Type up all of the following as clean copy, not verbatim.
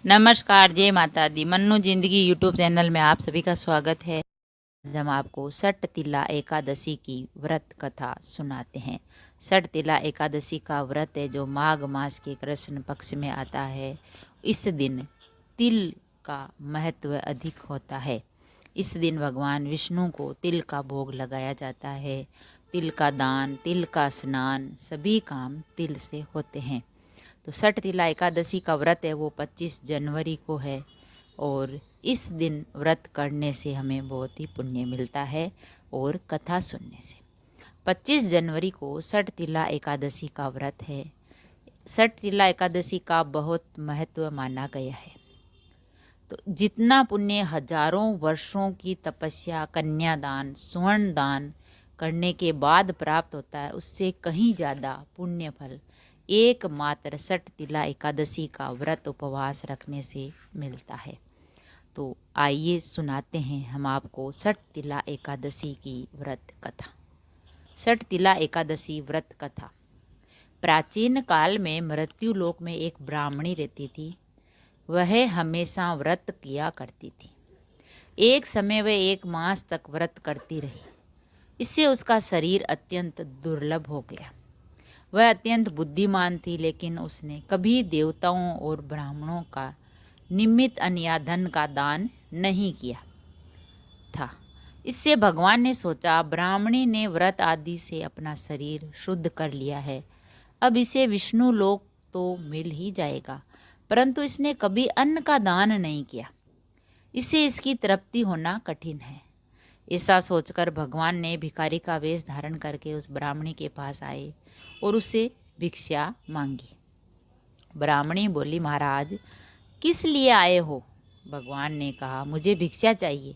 नमस्कार, जय माता दी। मन्नू जिंदगी यूट्यूब चैनल में आप सभी का स्वागत है। आज हम आपको सठ तिला एकादशी की व्रत कथा सुनाते हैं। सठ तिला एकादशी का व्रत है जो माघ मास के कृष्ण पक्ष में आता है। इस दिन तिल का महत्व अधिक होता है। इस दिन भगवान विष्णु को तिल का भोग लगाया जाता है। तिल का दान, तिल का स्नान, सभी काम तिल से होते हैं। तो सठ तिला एकादशी का व्रत है वो 25 जनवरी को है और इस दिन व्रत करने से हमें बहुत ही पुण्य मिलता है और कथा सुनने से। 25 जनवरी को सठ तिला एकादशी का व्रत है। सठ तिला एकादशी का बहुत महत्व माना गया है। तो जितना पुण्य हजारों वर्षों की तपस्या, कन्यादान, स्वर्ण दान करने के बाद प्राप्त होता है, उससे कहीं ज़्यादा पुण्य फल एकमात्र सठ तिला एकादशी का व्रत उपवास रखने से मिलता है। तो आइए सुनाते हैं हम आपको सठ तिला एकादशी की व्रत कथा। सठ तिला एकादशी व्रत कथा। प्राचीन काल में मृत्यु लोक में एक ब्राह्मणी रहती थी। वह हमेशा व्रत किया करती थी। एक समय वह 1 मास तक व्रत करती रही। इससे उसका शरीर अत्यंत दुर्लभ हो गया। वह अत्यंत बुद्धिमान थी, लेकिन उसने कभी देवताओं और ब्राह्मणों का निमित्त अन्न या धन का दान नहीं किया था। इससे भगवान ने सोचा, ब्राह्मणी ने व्रत आदि से अपना शरीर शुद्ध कर लिया है, अब इसे विष्णु लोक तो मिल ही जाएगा, परंतु इसने कभी अन्न का दान नहीं किया, इससे इसकी तृप्ति होना कठिन है। ऐसा सोचकर भगवान ने भिखारी का वेश धारण करके उस ब्राह्मणी के पास आए और उससे भिक्षा मांगी। ब्राह्मणी बोली, महाराज किस लिए आए हो? भगवान ने कहा, मुझे भिक्षा चाहिए।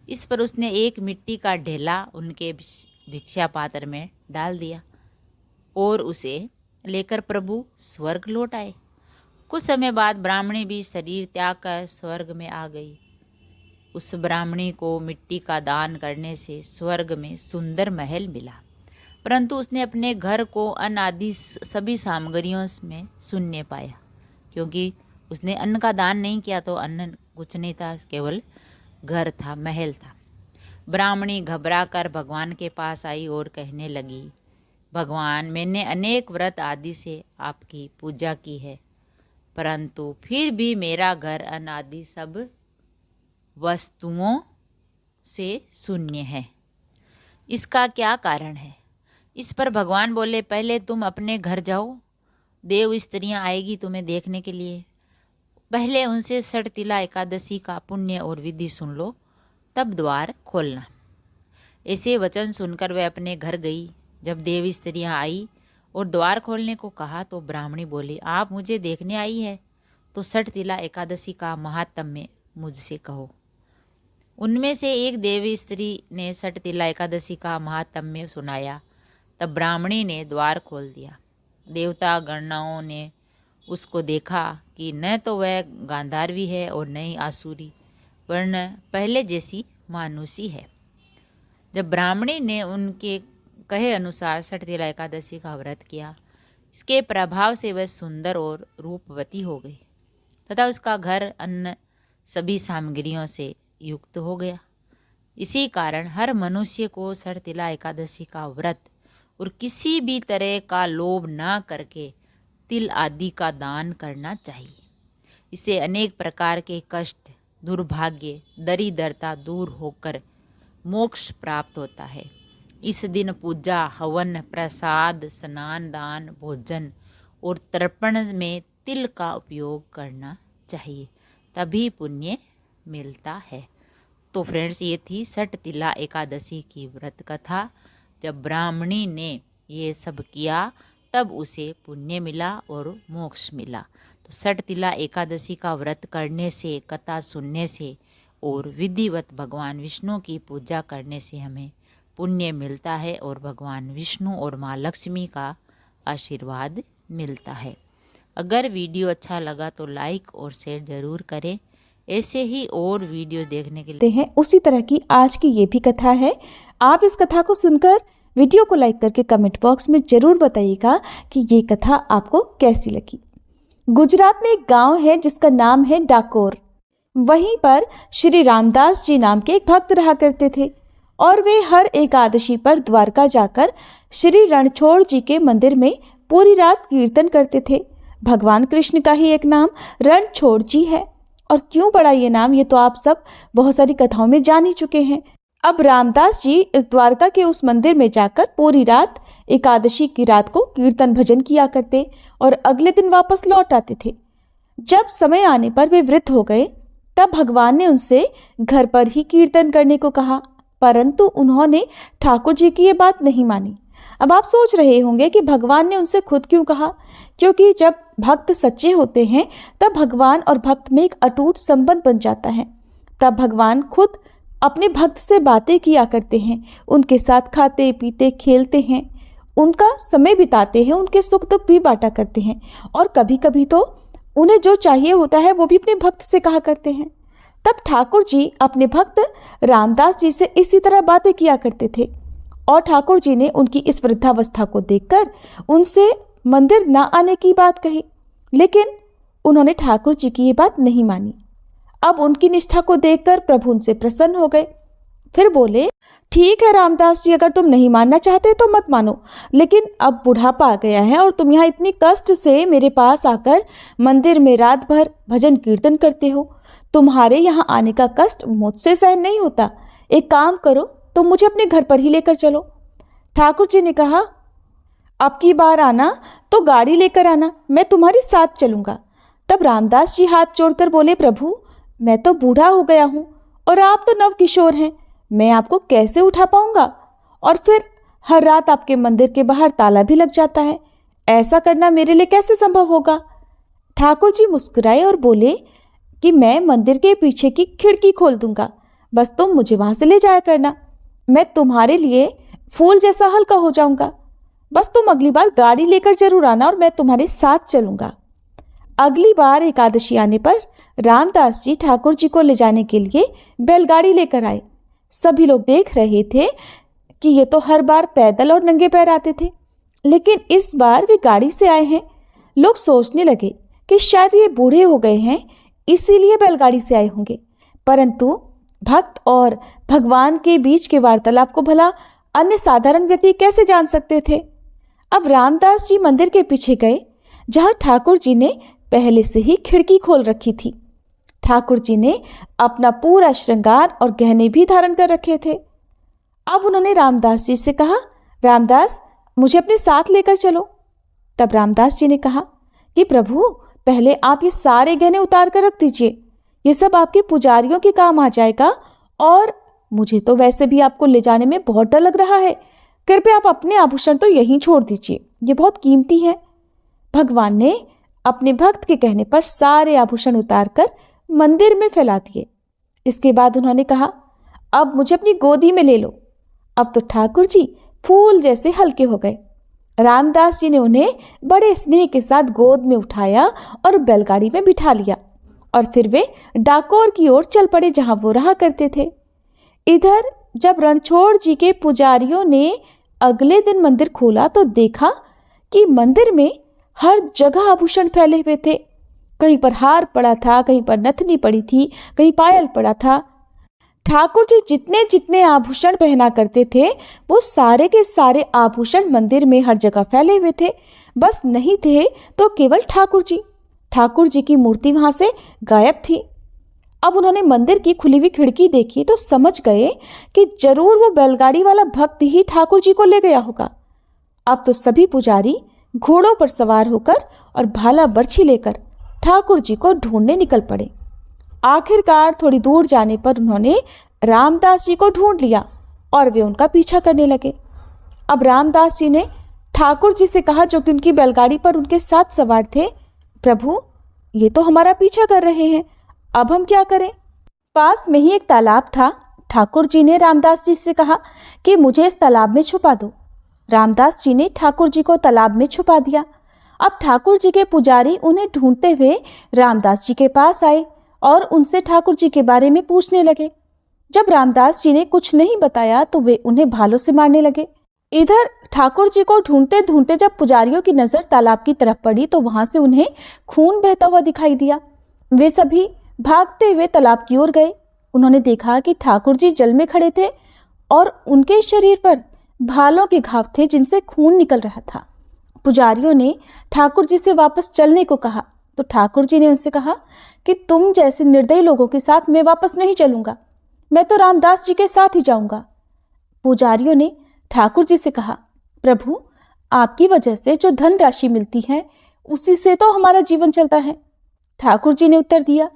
इस पर उसने एक मिट्टी का ढेला उनके भिक्षा पात्र में डाल दिया और उसे लेकर प्रभु स्वर्ग लौट आए। कुछ समय बाद ब्राह्मणी भी शरीर त्याग कर स्वर्ग में आ गई। उस ब्राह्मणी को मिट्टी का दान करने से स्वर्ग में सुंदर महल मिला, परंतु उसने अपने घर को अन्न आदि सभी सामग्रियों में शून्य पाया, क्योंकि उसने अन्न का दान नहीं किया तो अन्न कुछ नहीं था, केवल घर था, महल था। ब्राह्मणी घबरा कर भगवान के पास आई और कहने लगी, भगवान मैंने अनेक व्रत आदि से आपकी पूजा की है, परंतु फिर भी मेरा घर अन्न आदि सब वस्तुओं से शून्य है। इसका क्या कारण है? इस पर भगवान बोले, पहले तुम अपने घर जाओ, देव स्त्रियां आएगी तुम्हें देखने के लिए। पहले उनसे सठ तिला एकादशी का पुण्य और विधि सुन लो, तब द्वार खोलना। ऐसे वचन सुनकर वह अपने घर गई। जब देव स्त्रियां आई और द्वार खोलने को कहा तो ब्राह्मणी बोली, आप मुझे देखने आई है तो सठ तिला एकादशी का महात्म्य मुझसे कहो। उनमें से एक देवी स्त्री ने सठ तिला एकादशी का महात्म्य सुनाया। तब ब्राह्मणी ने द्वार खोल दिया। देवता गणनाओं ने उसको देखा कि न तो वह गांधारवी है और न ही आसुरी, वरन पहले जैसी मानुषी है। जब ब्राह्मणी ने उनके कहे अनुसार सठ तिला एकादशी का व्रत किया, इसके प्रभाव से वह सुंदर और रूपवती हो गई तथा उसका घर अन्न सभी सामग्रियों से युक्त हो गया। इसी कारण हर मनुष्य को सठ तिला एकादशी का व्रत और किसी भी तरह का लोभ ना करके तिल आदि का दान करना चाहिए। इससे अनेक प्रकार के कष्ट, दुर्भाग्य, दरिद्रता दूर होकर मोक्ष प्राप्त होता है। इस दिन पूजा, हवन, प्रसाद, स्नान, दान, भोजन और तर्पण में तिल का उपयोग करना चाहिए, तभी पुण्य मिलता है। तो फ्रेंड्स, ये थी सठ तिला एकादशी की व्रत कथा। जब ब्राह्मणी ने ये सब किया तब उसे पुण्य मिला और मोक्ष मिला। तो सठ तिला एकादशी का व्रत करने से, कथा सुनने से और विधिवत भगवान विष्णु की पूजा करने से हमें पुण्य मिलता है और भगवान विष्णु और माँ लक्ष्मी का आशीर्वाद मिलता है। अगर वीडियो अच्छा लगा तो लाइक और शेयर ज़रूर करें। ऐसे ही और वीडियो देखने के लिए हैं उसी तरह की आज की ये भी कथा है। आप इस कथा को सुनकर वीडियो को लाइक करके कमेंट बॉक्स में जरूर बताइएगा कि ये कथा आपको कैसी लगी। गुजरात में एक गांव है जिसका नाम है डाकोर। वहीं पर श्री रामदास जी नाम के एक भक्त रहा करते थे और वे हर एकादशी पर द्वारका जाकर श्री रणछोड़ जी के मंदिर में पूरी रात कीर्तन करते थे। भगवान कृष्ण का ही एक नाम रणछोड़ जी है। और क्यों पड़ा ये नाम, ये तो आप सब बहुत सारी कथाओं में जान ही चुके हैं। अब रामदास जी इस द्वारका के उस मंदिर में जाकर पूरी रात एकादशी की रात को कीर्तन भजन किया करते और अगले दिन वापस लौट आते थे। जब समय आने पर वे वृद्ध हो गए तब भगवान ने उनसे घर पर ही कीर्तन करने को कहा, परंतु उन्होंने ठाकुर जी की ये बात नहीं मानी। अब आप सोच रहे होंगे कि भगवान ने उनसे खुद क्यों कहा, क्योंकि जब भक्त सच्चे होते हैं तब भगवान और भक्त में एक अटूट संबंध बन जाता है। तब भगवान खुद अपने भक्त से बातें किया करते हैं, उनके साथ खाते पीते खेलते हैं, उनका समय बिताते हैं, उनके सुख दुख भी बांटा करते हैं और कभी कभी तो उन्हें जो चाहिए होता है वो भी अपने भक्त से कहा करते हैं। तब ठाकुर जी अपने भक्त रामदास जी से इसी तरह बातें किया करते थे और ठाकुर जी ने उनकी इस वृद्धावस्था को देखकर उनसे मंदिर न आने की बात कही, लेकिन उन्होंने ठाकुर जी की ये बात नहीं मानी। अब उनकी निष्ठा को देखकर प्रभु उनसे प्रसन्न हो गए। फिर बोले, ठीक है रामदास जी, अगर तुम नहीं मानना चाहते तो मत मानो, लेकिन अब बुढ़ापा आ गया है और तुम यहाँ इतनी कष्ट से मेरे पास आकर मंदिर में रात भर भजन कीर्तन करते हो, तुम्हारे यहाँ आने का कष्ट मुझसे सहन नहीं होता। एक काम करो, तुम मुझे अपने घर पर ही लेकर चलो। ठाकुर जी ने कहा, अब की बार आना तो गाड़ी लेकर आना, मैं तुम्हारे साथ चलूँगा। तब रामदास जी हाथ जोड़कर बोले, प्रभु मैं तो बूढ़ा हो गया हूँ और आप तो नव किशोर हैं, मैं आपको कैसे उठा पाऊंगा? और फिर हर रात आपके मंदिर के बाहर ताला भी लग जाता है, ऐसा करना मेरे लिए कैसे संभव होगा? ठाकुर जी मुस्कुराए और बोले कि मैं मंदिर के पीछे की खिड़की खोल दूंगा, बस तुम मुझे वहां से ले जाया करना, मैं तुम्हारे लिए फूल जैसा हल्का हो जाऊंगा। बस तुम अगली बार गाड़ी लेकर जरूर आना और मैं तुम्हारे साथ चलूंगा। अगली बार एकादशी आने पर रामदास जी ठाकुर जी को ले जाने के लिए बैलगाड़ी लेकर आए। सभी लोग देख रहे थे कि ये तो हर बार पैदल और नंगे पैर आते थे, लेकिन इस बार वे गाड़ी से आए हैं। लोग सोचने लगे कि शायद ये बूढ़े हो गए हैं इसीलिए बैलगाड़ी से आए होंगे, परंतु भक्त और भगवान के बीच के वार्तालाप को भला अन्य साधारण व्यक्ति कैसे जान सकते थे? अब रामदास जी मंदिर के पीछे गए जहां ठाकुर जी ने पहले से ही खिड़की खोल रखी थी। ठाकुर जी ने अपना पूरा श्रृंगार और गहने भी धारण कर रखे थे। अब उन्होंने रामदास जी से कहा, रामदास मुझे अपने साथ लेकर चलो। तब रामदास जी ने कहा कि प्रभु पहले आप ये सारे गहने उतार कर रख दीजिए, ये सब आपके पुजारियों के काम आ जाएगा और मुझे तो वैसे भी आपको ले जाने में बहुत डर लग रहा है, कृपया आप अपने आभूषण तो यहीं छोड़ दीजिए, ये बहुत कीमती है। भगवान ने अपने भक्त के कहने पर सारे आभूषण उतारकर मंदिर में फैला दिए। इसके बाद उन्होंने कहा, अब मुझे अपनी गोदी में ले लो। अब तो ठाकुर जी फूल जैसे हल्के हो गए। रामदास जी ने उन्हें बड़े स्नेह के साथ गोद में उठाया और बैलगाड़ी में बिठा लिया और फिर वे डाकोर की ओर चल पड़े जहां वो रहा करते थे। इधर जब रणछोड़ जी के पुजारियों ने अगले दिन मंदिर खोला तो देखा कि मंदिर में हर जगह आभूषण फैले हुए थे। कहीं पर हार पड़ा था, कहीं पर नथनी पड़ी थी, कहीं पायल पड़ा था। ठाकुर जी जितने जितने आभूषण पहना करते थे वो सारे के सारे आभूषण मंदिर में हर जगह फैले हुए थे। बस नहीं थे तो केवल ठाकुर जी की मूर्ति वहां से गायब थी। अब उन्होंने मंदिर की खुली हुई खिड़की देखी तो समझ गए कि जरूर वो बैलगाड़ी वाला भक्त ही ठाकुर जी को ले गया होगा। अब तो सभी पुजारी घोड़ों पर सवार होकर और भाला बर्छी लेकर ठाकुर जी को ढूंढने निकल पड़े। आखिरकार थोड़ी दूर जाने पर उन्होंने रामदास जी को ढूंढ लिया और वे उनका पीछा करने लगे। अब रामदास जी ने ठाकुर जी से कहा, जो कि उनकी बैलगाड़ी पर उनके साथ सवार थे, प्रभु ये तो हमारा पीछा कर रहे हैं, अब हम क्या करें? पास में ही एक तालाब था। ठाकुर जी ने रामदास जी से कहा कि मुझे इस तालाब में छुपा दो। रामदास जी ने ठाकुर जी को तालाब में छुपा दिया। अब ठाकुर जी के पुजारी उन्हें ढूंढते हुए रामदास जी के पास आए और उनसे ठाकुर जी के बारे में पूछने लगे। जब रामदास जी ने कुछ नहीं बताया तो वे उन्हें भालों से मारने लगे। इधर ठाकुर जी को ढूंढते ढूंढते जब पुजारियों की नजर तालाब की तरफ पड़ी तो वहां से उन्हें खून बहता हुआ दिखाई दिया। वे सभी भागते हुए तालाब की ओर गए। उन्होंने देखा कि ठाकुर जी जल में खड़े थे और उनके शरीर पर भालों के घाव थे जिनसे खून निकल रहा था। पुजारियों ने ठाकुर जी से वापस चलने को कहा तो ठाकुर जी ने उनसे कहा कि तुम जैसे निर्दयी लोगों के साथ मैं वापस नहीं चलूंगा, मैं तो रामदास जी के साथ ही जाऊंगा। पुजारियों ने ठाकुर जी से कहा, प्रभु, आपकी वजह से जो धन राशि मिलती है उसी से तो हमारा जीवन चलता है। ठाकुर जी ने उत्तर दिया,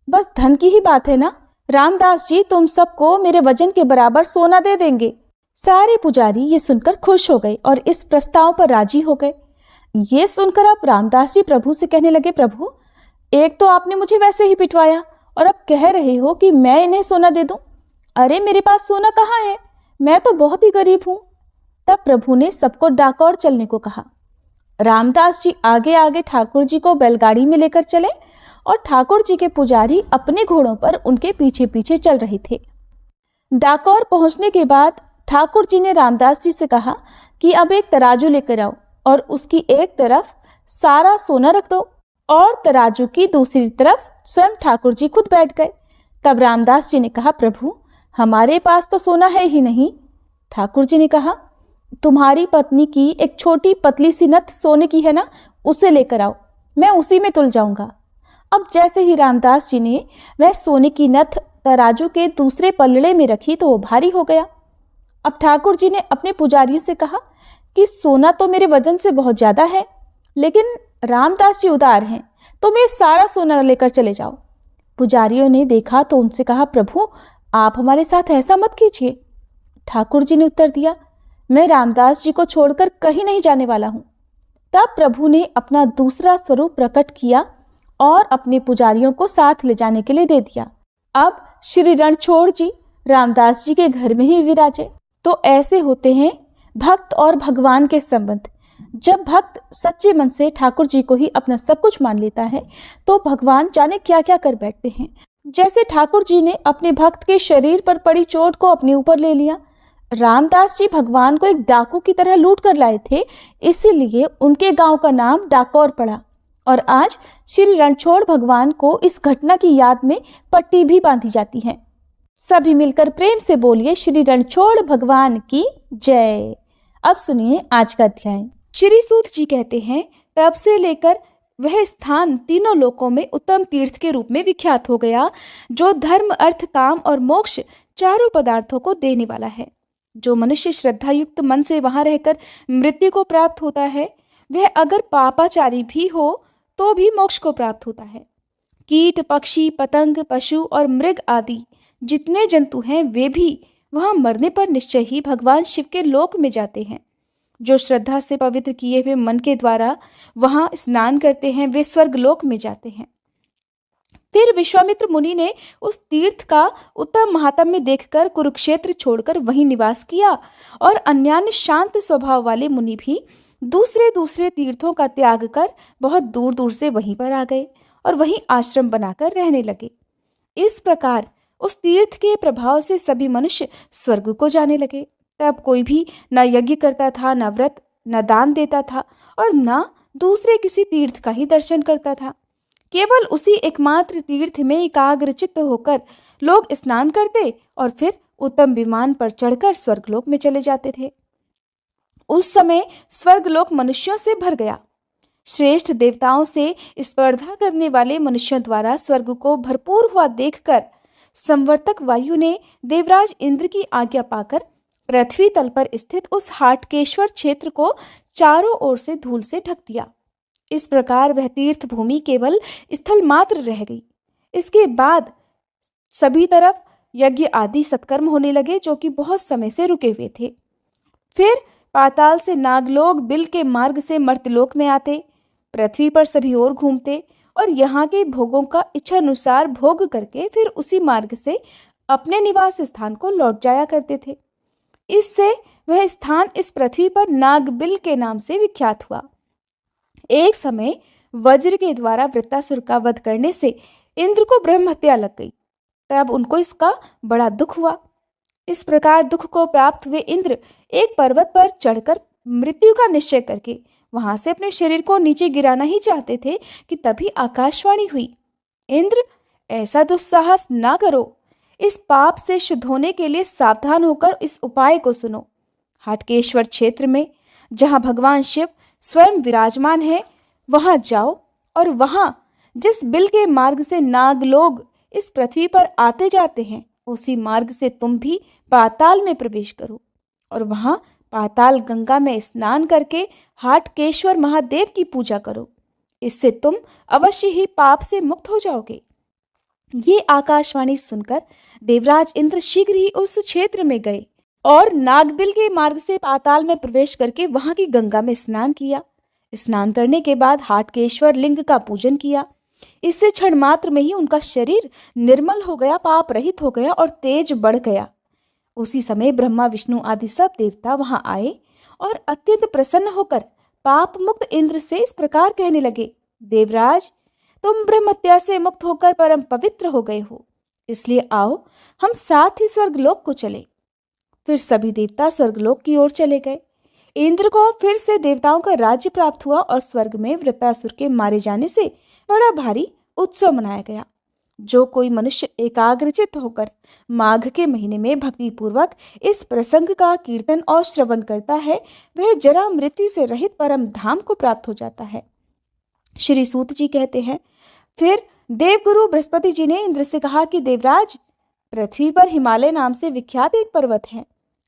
बस धन की ही बात है ना, रामदास जी तुम सबको मेरे वजन के बराबर सोना दे देंगे। सारे पुजारी ये सुनकर खुश हो गए और इस प्रस्ताव पर राजी हो गए। ये सुनकर अब रामदास जी प्रभु से कहने लगे, प्रभु, एक तो आपने मुझे वैसे ही पिटवाया और अब कह रहे हो कि मैं इन्हें सोना दे दूं। अरे मेरे पास सोना कहाँ है, मैं तो बहुत ही गरीब हूं। तब प्रभु ने सबको डाकौर चलने को कहा। रामदास जी आगे आगे ठाकुर जी को बैलगाड़ी में लेकर चले और ठाकुर जी के पुजारी अपने घोड़ों पर उनके पीछे पीछे चल रहे थे। डाकौर पहुंचने के बाद ठाकुर जी ने रामदास जी से कहा कि अब एक तराजू लेकर आओ और उसकी एक तरफ सारा सोना रख दो और तराजू की दूसरी तरफ स्वयं ठाकुर जी खुद बैठ गए। तब रामदास जी ने कहा, प्रभु, हमारे पास तो सोना है ही नहीं। ठाकुर जी ने कहा, तुम्हारी पत्नी की एक छोटी पतली सी नथ सोने की है ना, उसे लेकर आओ, मैं उसी में तुल जाऊंगा। अब जैसे ही रामदास जी ने वह सोने की नथ तराजू के दूसरे पलड़े में रखी तो वो भारी हो गया। अब ठाकुर जी ने अपने पुजारियों से कहा कि सोना तो मेरे वजन से बहुत ज्यादा है, लेकिन रामदास जी उदार हैं, तुम ये सारा सोना लेकर चले जाओ। पुजारियों ने देखा तो उनसे कहा, प्रभु, आप हमारे साथ ऐसा मत कीजिए। ठाकुर जी ने उत्तर दिया, मैं रामदास जी को छोड़कर कहीं नहीं जाने वाला हूं। तब प्रभु ने अपना दूसरा स्वरूप प्रकट किया और अपने पुजारियों को साथ ले जाने के लिए दे दिया। अब श्री रणछोड़ जी रामदास जी के घर में ही विराजे। तो ऐसे होते हैं भक्त और भगवान के संबंध। जब भक्त सच्चे मन से ठाकुर जी को ही अपना सब कुछ मान लेता है तो भगवान जाने क्या क्या कर बैठते हैं। जैसे ठाकुर जी ने अपने भक्त के शरीर पर पड़ी चोट को अपने ऊपर ले लिया। रामदास जी भगवान को एक डाकू की तरह लूट कर लाए थे, इसीलिए उनके गांव का नाम डाकौर पड़ा। और आज श्री रणछोड़ भगवान को इस घटना की याद में पट्टी भी बांधी जाती है। सभी मिलकर प्रेम से बोलिए, श्री रणछोड़ भगवान की जय। अब सुनिए आज का अध्याय। श्री सूत जी कहते हैं, तब से लेकर वह स्थान तीनों लोकों में उत्तम तीर्थ के रूप में विख्यात हो गया, जो धर्म, अर्थ, काम और मोक्ष चारों पदार्थों को देने वाला है। जो मनुष्य श्रद्धा युक्त मन से वहां रहकर मृत्यु को प्राप्त होता है, वह अगर पापाचारी भी हो तो भी मोक्ष को प्राप्त होता है। कीट, पक्षी, पतंग, पशु और मृग आदि जितने जंतु हैं वे भी वहां मरने पर निश्चय ही भगवान शिव के लोक में जाते हैं। जो श्रद्धा से पवित्र किए हुए मन के द्वारा वहां स्नान करते हैं वे स्वर्ग लोक में जाते हैं। फिर विश्वामित्र मुनि ने उस तीर्थ का उत्तम महात्म्य देखकर कुरुक्षेत्र छोड़कर वहीं निवास किया और अन्यान्य शांत स्वभाव वाले मुनि भी दूसरे दूसरे तीर्थों का त्याग कर बहुत दूर दूर से वहीं पर आ गए और वहीं आश्रम बनाकर रहने लगे। इस प्रकार उस तीर्थ के प्रभाव से सभी मनुष्य स्वर्ग को जाने लगे। तब कोई भी न यज्ञ करता था, न व्रत, न दान देता था और न दूसरे किसी तीर्थ का ही दर्शन करता था। केवल उसी एकमात्र तीर्थ में एकाग्रचित्त होकर लोग स्नान करते और फिर उत्तम विमान पर चढ़कर स्वर्गलोक में चले जाते थे। उस समय स्वर्गलोक मनुष्यों से भर गया। श्रेष्ठ देवताओं से स्पर्धा करने वाले मनुष्यों द्वारा स्वर्ग को भरपूर हुआ देखकर संवर्तक वायु ने देवराज इंद्र की आज्ञा पाकर पृथ्वी तल पर स्थित उस हाटकेश्वर क्षेत्र को चारों ओर से धूल से ढक दिया। इस प्रकार वह तीर्थ भूमि केवल स्थल मात्र रह गई। इसके बाद सभी तरफ यज्ञ आदि सत्कर्म होने लगे, जो कि बहुत समय से रुके हुए थे। फिर पाताल से नागलोक, बिल के मार्ग से मर्त्यलोक में आते, पृथ्वी पर सभी ओर घूमते और यहाँ के भोगों का इच्छा अनुसार भोग करके फिर उसी मार्ग से अपने निवास स्थान को लौट जाया करते थे। इससे वह स्थान इस पृथ्वी पर नागबिल के नाम से विख्यात हुआ। एक समय वज्र के द्वारा वृत्तासुर का वध करने से इंद्र को ब्रह्म हत्या लग गई। तब उनको इसका बड़ा दुख हुआ। इस प्रकार दुख को प्राप्त हुए इंद्र एक पर्वत पर चढ़कर मृत्यु का निश्चय करके वहां से अपने शरीर को नीचे गिराना ही चाहते थे कि तभी आकाशवाणी हुई, इंद्र, ऐसा दुस्साहस ना करो। इस पाप से शुद्ध होने के लिए सावधान होकर इस उपाय को सुनो। हाटकेश्वर क्षेत्र में जहां भगवान शिव स्वयं विराजमान है, वहां जाओ और वहां जिस बिल के मार्ग से नाग लोग इस पृथ्वी पर आते जाते हैं, उसी मार्ग से तुम भी पाताल में प्रवेश करो और वहां पाताल गंगा में स्नान करके हाटकेश्वर महादेव की पूजा करो। इससे तुम अवश्य ही पाप से मुक्त हो जाओगे। ये आकाशवाणी सुनकर देवराज इंद्र शीघ्र ही उस क्षेत्र में गए और नागबिल के मार्ग से पाताल में प्रवेश करके वहां की गंगा में स्नान किया। स्नान करने के बाद हाटकेश्वर लिंग का पूजन किया। इससे क्षण मात्र में ही उनका शरीर निर्मल हो गया, पाप रहित हो गया और तेज बढ़ गया। उसी समय ब्रह्मा विष्णु आदि सब देवता वहां आए और अत्यंत प्रसन्न होकर पाप मुक्त इंद्र से इस प्रकार कहने लगे, देवराज, तुम ब्रह्मत्या से मुक्त होकर परम पवित्र हो गए हो, इसलिए आओ हम साथ ही स्वर्गलोक को चले। फिर सभी देवता स्वर्गलोक की ओर चले गए। इंद्र को फिर से देवताओं का राज्य प्राप्त हुआ और स्वर्ग में वृत्रासुर के मारे जाने से बड़ा भारी उत्सव मनाया गया। जो कोई मनुष्य एकाग्रचित्त होकर माघ के महीने में भक्ति पूर्वक इस प्रसंग का कीर्तन और श्रवण करता है, वह जरा मृत्यु से रहित परम धाम को प्राप्त हो जाता है। श्री सूत जी कहते हैं, फिर देवगुरु बृहस्पति जी ने इंद्र से कहा कि देवराज, पृथ्वी पर हिमालय नाम से विख्यात एक पर्वत है।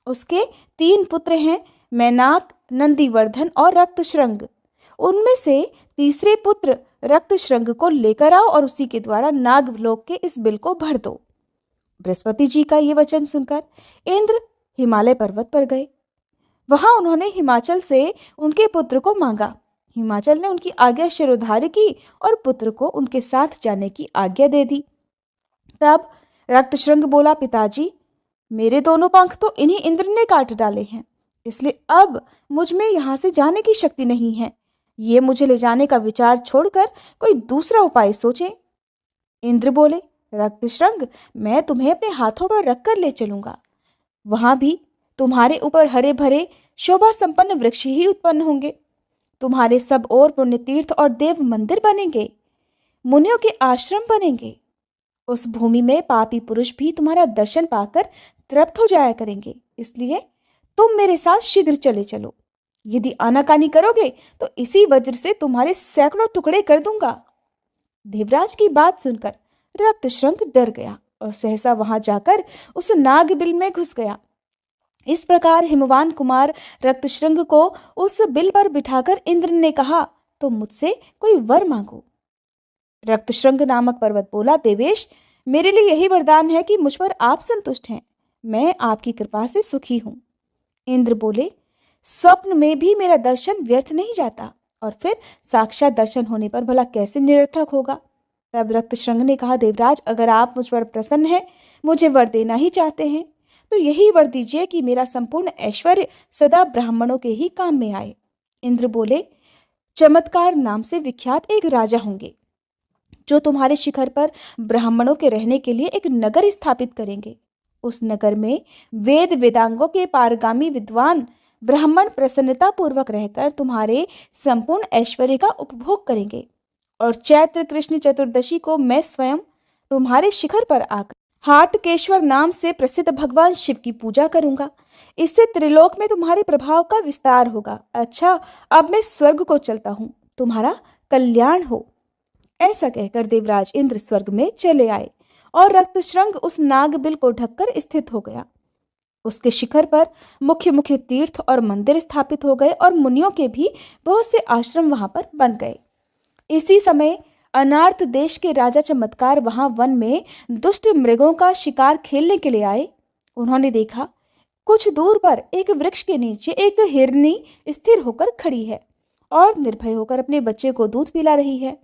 उसके 3 पुत्र हैं, मैनाक, नंदीवर्धन और रक्तश्रृंग। उनमें से तीसरे पुत्र रक्तश्रृंग को लेकर आओ और उसी के द्वारा नागलोक के इस बिल को भर दो। बृहस्पति जी का ये वचन सुनकर इंद्र हिमालय पर्वत पर गए। वहां उन्होंने हिमाचल से उनके पुत्र को मांगा। हिमाचल ने उनकी आज्ञा शिरोधार्य की और पुत्र को उनके साथ जाने की आज्ञा दे दी। तब रक्तश्रृंग बोला, पिताजी, मेरे दोनों पंख तो इन्हीं इंद्र ने काट डाले हैं, इसलिए अब मुझ में यहाँ से जाने की शक्ति नहीं है। ये मुझे ले जाने का विचार छोड़कर कोई दूसरा उपाय सोचें। इंद्र बोले, रक्तश्रृंग, मैं तुम्हें अपने हाथों पर रखकर ले चलूंगा। वहां भी तुम्हारे ऊपर हरे भरे शोभा संपन्न वृक्ष ही उत्पन्न होंगे। तुम्हारे सब और पुण्य तीर्थ और देव मंदिर बनेंगे, मुनियों के आश्रम बनेंगे। उस भूमि में पापी पुरुष भी तुम्हारा दर्शन पाकर तृप्त हो जाया करेंगे। इसलिए तुम मेरे साथ शीघ्र चले चलो। यदि आनाकानी करोगे तो इसी वज्र से तुम्हारे सैकड़ों टुकड़े कर दूंगा। देवराज की बात सुनकर रक्तश्रृंग डर गया और सहसा वहां जाकर उस नागबिल में घुस गया। इस प्रकार हिमवान कुमार रक्तश्रृंग को उस बिल पर बिठाकर इंद्र ने कहा, तुम मुझसे कोई वर मांगो। रक्तश्रृंग नामक पर्वत बोला, देवेश, मेरे लिए यही वरदान है कि मुझ पर आप संतुष्ट हैं। मैं आपकी कृपा से सुखी हूं। इंद्र बोले, स्वप्न में भी मेरा दर्शन व्यर्थ नहीं जाता, और फिर साक्षात दर्शन होने पर भला कैसे निरर्थक होगा। तब रक्तश्रृंग ने कहा, देवराज, अगर आप मुझ पर प्रसन्न हैं, मुझे वर देना ही चाहते हैं, तो यही वर दीजिए कि मेरा संपूर्ण ऐश्वर्य सदा ब्राह्मणों के ही काम में आए। इंद्र बोले, चमत्कार नाम से विख्यात एक राजा होंगे, जो तुम्हारे शिखर पर ब्राह्मणों के रहने के लिए एक नगर स्थापित करेंगे। उस नगर में वेद वेदांगों के पारगामी विद्वान ब्राह्मण प्रसन्नता पूर्वक रहकर तुम्हारे संपूर्ण ऐश्वर्य का उपभोग करेंगे। और चैत्र कृष्ण चतुर्दशी को मैं स्वयं तुम्हारे शिखर पर आकर हाटकेश्वर नाम से प्रसिद्ध भगवान शिव की पूजा करूंगा। इससे त्रिलोक में तुम्हारे प्रभाव का विस्तार होगा। अच्छा, अब मैं स्वर्ग को चलता हूँ, तुम्हारा कल्याण हो। ऐसा कहकर देवराज इंद्र स्वर्ग में चले आए और रक्तश्रृंग उस नागबिल को ढककर स्थित हो गया। उसके शिखर पर मुख्य मुख्य तीर्थ और मंदिर स्थापित हो गए और मुनियों के भी बहुत से आश्रम वहां पर बन गए। इसी समय अनार्त देश के राजा चमत्कार वहां वन में दुष्ट मृगों का शिकार खेलने के लिए आए। उन्होंने देखा, कुछ दूर पर एक वृक्ष के नीचे एक हिरनी स्थिर होकर खड़ी है और निर्भय होकर अपने बच्चे को दूध पिला रही है।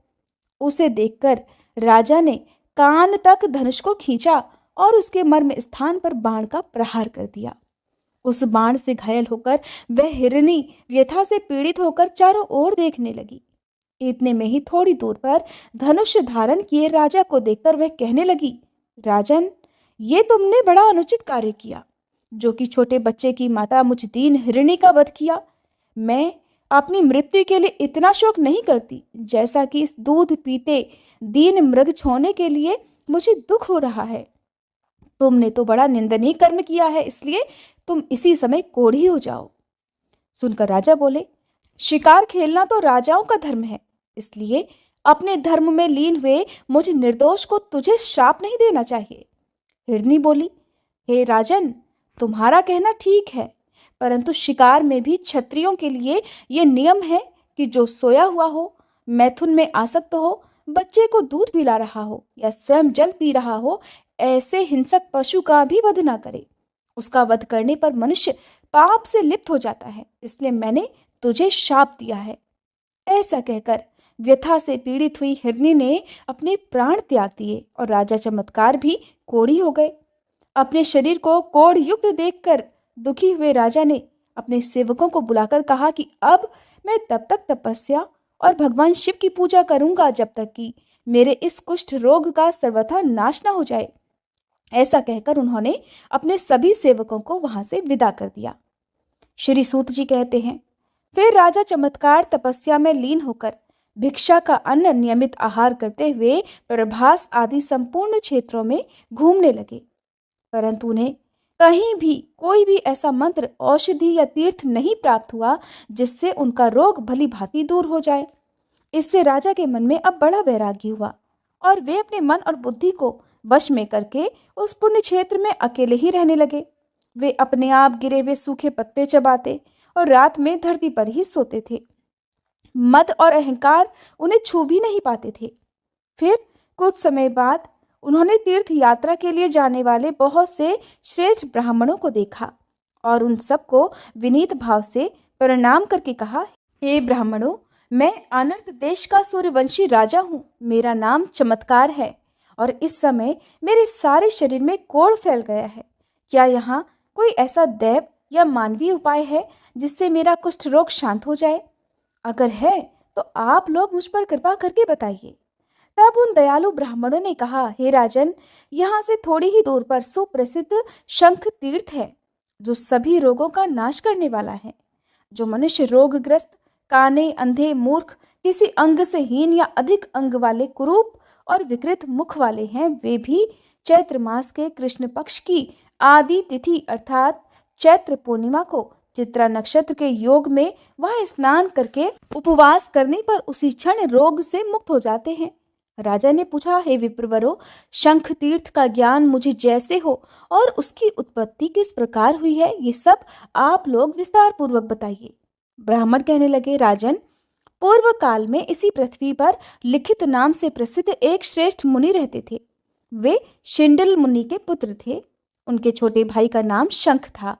उसे देखकर राजा ने कान तक धनुष को खींचा और उसके मर्म स्थान पर बाण का प्रहार कर दिया। उस बाण से घायल होकर वह हिरनी व्यथा से पीड़ित होकर चारों ओर देखने लगी। इतने में ही थोड़ी दूर पर धनुष धारण किए राजा को देखकर वह कहने लगी, राजन, ये तुमने बड़ा अनुचित कार्य किया। जो कि छोटे बच्चे की माता मुझ दीन हिरणी का वध किया। मैं अपनी मृत्यु के लिए इतना शोक नहीं करती जैसा कि इस दूध पीते दीन मृग छोड़ने के लिए मुझे दुख हो रहा है। तुमने तो बड़ा निंदनीय कर्म किया है, इसलिए तुम इसी समय कोढ़ी हो जाओ। सुनकर राजा बोले, शिकार खेलना तो राजाओं का धर्म है, इसलिए अपने धर्म में लीन हुए मुझ निर्दोष को तुझे श्राप नहीं देना चाहिए। हिरनी बोली, हे राजन, तुम्हारा कहना ठीक है, परंतु शिकार में भी क्षत्रियों के लिए ये नियम है कि जो सोया हुआ हो, मैथुन में आसक्त हो, बच्चे को दूध पिला रहा हो या स्वयं जल पी रहा हो, ऐसे हिंसक पशु का भी वध ना करे। उसका वध करने पर मनुष्य पाप से लिप्त हो जाता है, इसलिए मैंने तुझे शाप दिया है। ऐसा कहकर व्यथा से पीड़ित हुई हिरनी ने अपने प्राण त्याग दिए और राजा चमत्कार भी कोढ़ी हो गए। अपने शरीर को कोढ़ युक्त देखकर दुखी हुए राजा ने अपने सेवकों को बुलाकर कहा कि अब मैं तब तक तपस्या और भगवान शिव की पूजा करूंगा जब तक कि मेरे इस कुष्ठ रोग का सर्वथा नाश न हो जाए। ऐसा कहकर उन्होंने अपने सभी सेवकों को वहां से विदा कर दिया। श्री सूत जी कहते हैं, फिर राजा चमत्कार तपस्या में लीन होकर भिक्षा का अन्न नियमित आहार करते हुए प्रभास आदि संपूर्ण क्षेत्रों में घूमने लगे, परंतु उन्हें कहीं भी कोई भी ऐसा मंत्र, औषधि या तीर्थ नहीं प्राप्त हुआ जिससे उनका रोग भली भांति दूर हो जाए। इससे राजा के मन में अब बड़ा वैराग्य हुआ और वे अपने मन और बुद्धि को वश में करके उस पुण्य क्षेत्र में अकेले ही रहने लगे। वे अपने आप गिरे हुए सूखे पत्ते चबाते और रात में धरती पर ही सोते थे। मद और अहंकार उन्हें छू भी नहीं पाते थे। फिर कुछ समय बाद उन्होंने तीर्थ यात्रा के लिए जाने वाले बहुत से श्रेष्ठ ब्राह्मणों को देखा और उन सबको विनीत भाव से प्रणाम करके कहा, हे ब्राह्मणों, मैं अनर्त देश का सूर्यवंशी राजा हूँ। मेरा नाम चमत्कार है और इस समय मेरे सारे शरीर में कोढ़ फैल गया है। क्या यहाँ कोई ऐसा दैव या मानवीय उपाय है जिससे मेरा कुष्ठ रोग शांत हो जाए? अगर है तो आप लोग मुझ पर कृपा करके बताइए। तब उन दयालु ब्राह्मणों ने कहा, हे राजन, यहाँ से थोड़ी ही दूर पर सुप्रसिद्ध शंख तीर्थ है जो सभी रोगों का नाश करने वाला है। जो मनुष्य रोगग्रस्त, काने, अंधे, मूर्ख, किसी अंग से हीन या अधिक अंग वाले, कुरूप और विकृत मुख वाले हैं, वे भी चैत्र मास के कृष्ण पक्ष की आदि तिथि अर्थात चैत्र पूर्णिमा को चित्रा नक्षत्र के योग में वह स्नान करके उपवास करने पर उसी क्षण रोग से मुक्त हो जाते हैं। राजा ने पूछा, हे विप्रवरो, शंख तीर्थ का ज्ञान मुझे जैसे हो और उसकी उत्पत्ति किस प्रकार हुई है, ये सब आप लोग विस्तार पूर्वक बताइए। ब्राह्मण कहने लगे, राजन, पूर्व काल में इसी पृथ्वी पर लिखित नाम से प्रसिद्ध एक श्रेष्ठ मुनि रहते थे। वे शिंडल मुनि के पुत्र थे। उनके छोटे भाई का नाम शंख था।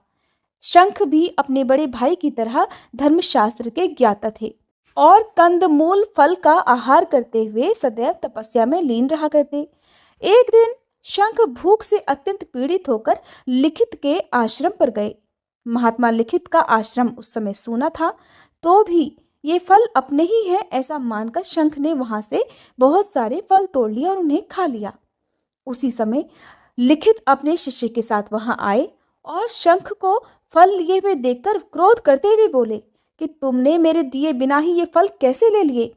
शंख भी अपने बड़े भाई की तरह धर्मशास्त्र के ज्ञाता थे और कंदमूल फल का आहार करते हुए सदैव तपस्या में लीन रहा करते। एक दिन शंख भूख से अत्यंत पीड़ित होकर लिखित के आश्रम पर गए। महात्मा लिखित का आश्रम उस समय सूना था, तो भी ये फल अपने ही हैं ऐसा मानकर शंख ने वहां से बहुत सारे फल तोड़ लिए और उन्हें खा लिया। उसी समय लिखित अपने शिष्य के साथ वहां आए और शंख को फल लिए हुए देखकर क्रोध करते हुए बोले कि तुमने मेरे दिए बिना ही ये फल कैसे ले लिए?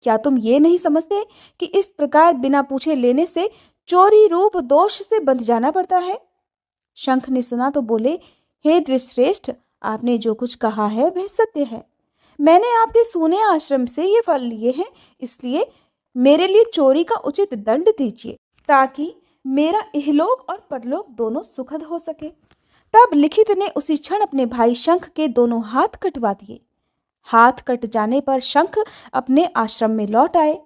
क्या तुम ये नहीं समझते कि इस प्रकार बिना पूछे लेने से चोरी रूप दोष से बंध जाना पड़ता है? शंख ने सुना तो बोले, हे द्विश्रेष्ठ, आपने जो कुछ कहा है वह सत्य है। मैंने आपके सूने आश्रम से ये फल लिए हैं, इसलिए मेरे लिए चोरी का उचित दंड दीजिए ताकि मेरा इहलोक और परलोक दोनों सुखद हो सके। तब लिखित ने उसी क्षण अपने भाई शंख के दोनों हाथ कटवा दिए। हाथ कट जाने पर शंख अपने आश्रम में लौट आए।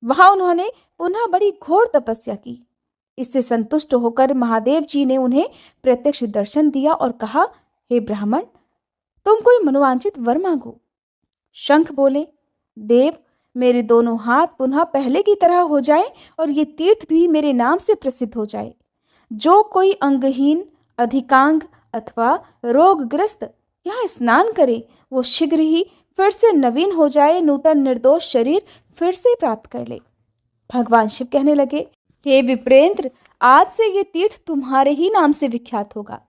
वहां उन्होंने पुनः बड़ी घोर तपस्या की। इससे संतुष्ट होकर महादेव जी ने उन्हें प्रत्यक्ष दर्शन दिया और कहा, हे ब्राह्मण, तुम कोई मनोवांछित वर मांगो। शंख बोले, देव, मेरे दोनों हाथ पुनः पहले की तरह हो जाए और ये तीर्थ भी मेरे नाम से प्रसिद्ध हो जाए। जो कोई अंगहीन, अधिकांग अथवा रोगग्रस्त यहाँ स्नान करे, वो शीघ्र ही फिर से नवीन हो जाए, नूतन निर्दोष शरीर फिर से प्राप्त कर ले। भगवान शिव कहने लगे, हे विप्रेंद्र, आज से ये तीर्थ तुम्हारे ही नाम से विख्यात होगा।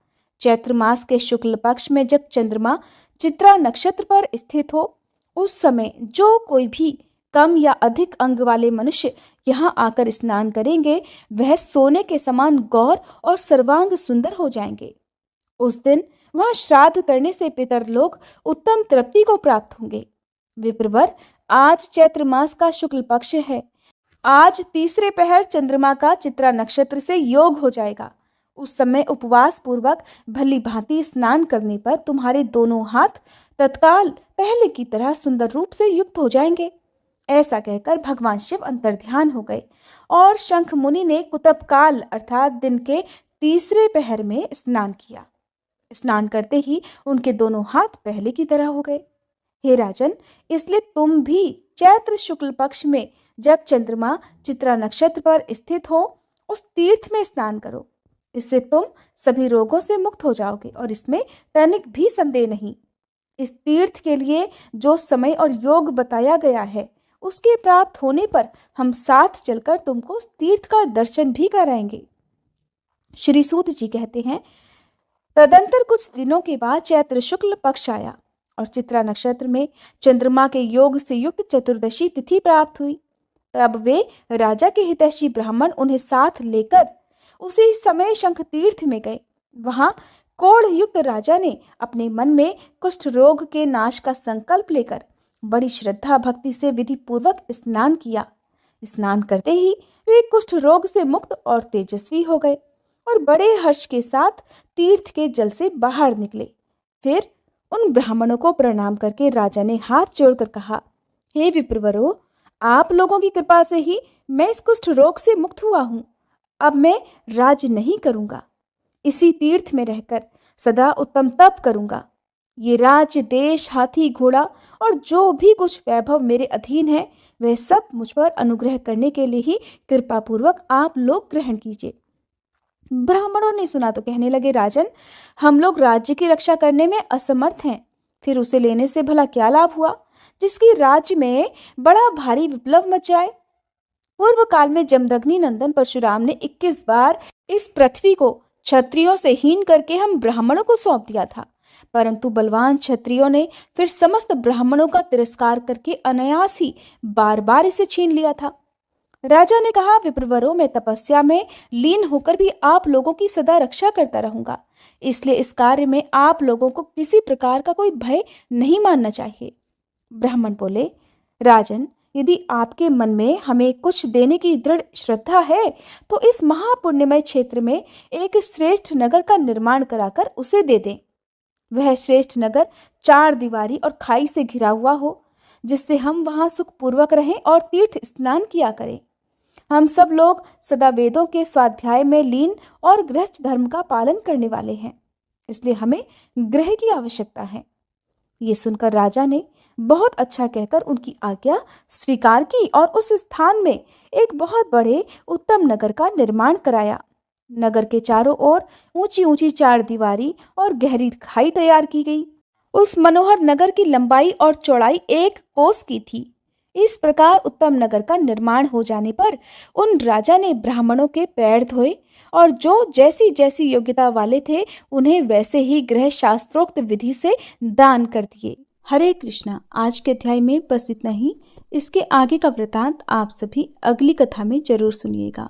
चैत्र मास के शुक्ल पक्ष में जब चंद्रमा चित्रा नक्षत्र पर स्थित हो, उस समय जो कोई भी कम या अधिक अंग वाले मनुष्य यहाँ आकर स्नान करेंगे, वह सोने के समान गौर और सर्वांग सुंदर हो जाएंगे। उस दिन वहां श्राद्ध करने से पितर लोग उत्तम तृप्ति को प्राप्त होंगे। विप्रवर, आज चैत्र मास का शुक्ल पक्ष है। आज तीसरे पहर चंद्रमा का चित्रा नक्षत्र से योग हो जाएगा। उस समय उपवास पूर्वक भली भांति स्नान करने पर तुम्हारे दोनों हाथ तत्काल पहले की तरह सुंदर रूप से युक्त हो जाएंगे। ऐसा कहकर भगवान शिव अंतर्ध्यान हो गए और शंख मुनि ने कुतप काल अर्थात दिन के तीसरे पहर में स्नान किया। स्नान करते ही उनके दोनों हाथ पहले की तरह हो गए। हे राजन, इसलिए तुम भी चैत्र शुक्ल पक्ष में जब चंद्रमा चित्रा नक्षत्र पर स्थित हो, उस तीर्थ में स्नान करो। इससे तुम सभी रोगों से मुक्त हो जाओगे और इसमें तनिक भी संदेह नहीं। इस तीर्थ के लिए जो समय और योग बताया गया है, उसके प्राप्त होने पर हम साथ चलकर तुमको उस तीर्थ का दर्शन भी कराएंगे। श्री सूत जी कहते हैं, तदंतर कुछ दिनों के बाद चैत्र शुक्ल पक्ष आया और चित्रा नक्षत्र में चंद्रमा के योग से युक्त चतुर्दशी तिथि प्राप्त हुई। तब वे राजा के हितैषी ब्राह्मण उन्हें साथ लेकर उसी समय शंख तीर्थ में गए। वहां कोढ़ युक्त राजा ने अपने मन में कुष्ठ रोग के नाश का संकल्प लेकर बड़ी श्रद्धा भक्ति से विधि पूर्वक स्नान किया। स्नान करते ही वे कुष्ठ रोग से मुक्त और तेजस्वी हो गए और बड़े हर्ष के साथ तीर्थ के जल से बाहर निकले। फिर उन ब्राह्मणों को प्रणाम करके राजा ने हाथ जोड़कर कहा, हे विप्रवरो, आप लोगों की कृपा से ही मैं इस कुष्ठ रोग से मुक्त हुआ हूँ। अब मैं राज नहीं करूँगा, इसी तीर्थ में रहकर सदा उत्तम तप करूँगा। ये राज्य, देश, हाथी, घोड़ा और जो भी कुछ वैभव मेरे अधीन है, वह सब मुझ पर अनुग्रह करने के लिए ही कृपा पूर्वक आप लोग ग्रहण कीजिए। ब्राह्मणों ने सुना तो कहने लगे, राजन, हम लोग राज्य की रक्षा करने में असमर्थ हैं, फिर उसे लेने से भला क्या लाभ हुआ, जिसकी राज्य में बड़ा भारी विप्लव मच जाए। पूर्व काल में जमदग्नि नंदन परशुराम ने 21 बार इस पृथ्वी को क्षत्रियों से हीन करके हम ब्राह्मणों को सौंप दिया था, परंतु बलवान क्षत्रियों ने फिर समस्त ब्राह्मणों का तिरस्कार करके अनायास ही बार बार इसे छीन लिया था। राजा ने कहा, विप्रवरों, मैं तपस्या में लीन होकर भी आप लोगों की सदा रक्षा करता रहूंगा, इसलिए इस कार्य में आप लोगों को किसी प्रकार का कोई भय नहीं मानना चाहिए। ब्राह्मण बोले, राजन, यदि आपके मन में हमें कुछ देने की दृढ़ श्रद्धा है, तो इस महापुण्यमय क्षेत्र में एक श्रेष्ठ नगर का निर्माण कराकर उसे दे दें। वह श्रेष्ठ नगर 4 दीवारी और खाई से घिरा हुआ हो, जिससे हम वहां सुखपूर्वक रहें और तीर्थ स्नान किया करें। हम सब लोग सदा वेदों के स्वाध्याय में लीन और गृहस्थ धर्म का पालन करने वाले हैं, इसलिए हमें गृह की आवश्यकता है। ये सुनकर राजा ने बहुत अच्छा कहकर उनकी आज्ञा स्वीकार की और उस स्थान में एक बहुत बड़े उत्तम नगर का निर्माण कराया। नगर के चारों ओर ऊंची ऊंची 4 दीवारी और गहरी खाई तैयार की गई। उस मनोहर नगर की लंबाई और चौड़ाई 1 कोस की थी। इस प्रकार उत्तम नगर का निर्माण हो जाने पर उन राजा ने ब्राह्मणों के पैर धोए और जो जैसी जैसी योग्यता वाले थे, उन्हें वैसे ही गृह शास्त्रोक्त विधि से दान कर दिए। हरे कृष्णा। आज के अध्याय में बस इतना ही। इसके आगे का वृतांत आप सभी अगली कथा में जरूर सुनिएगा।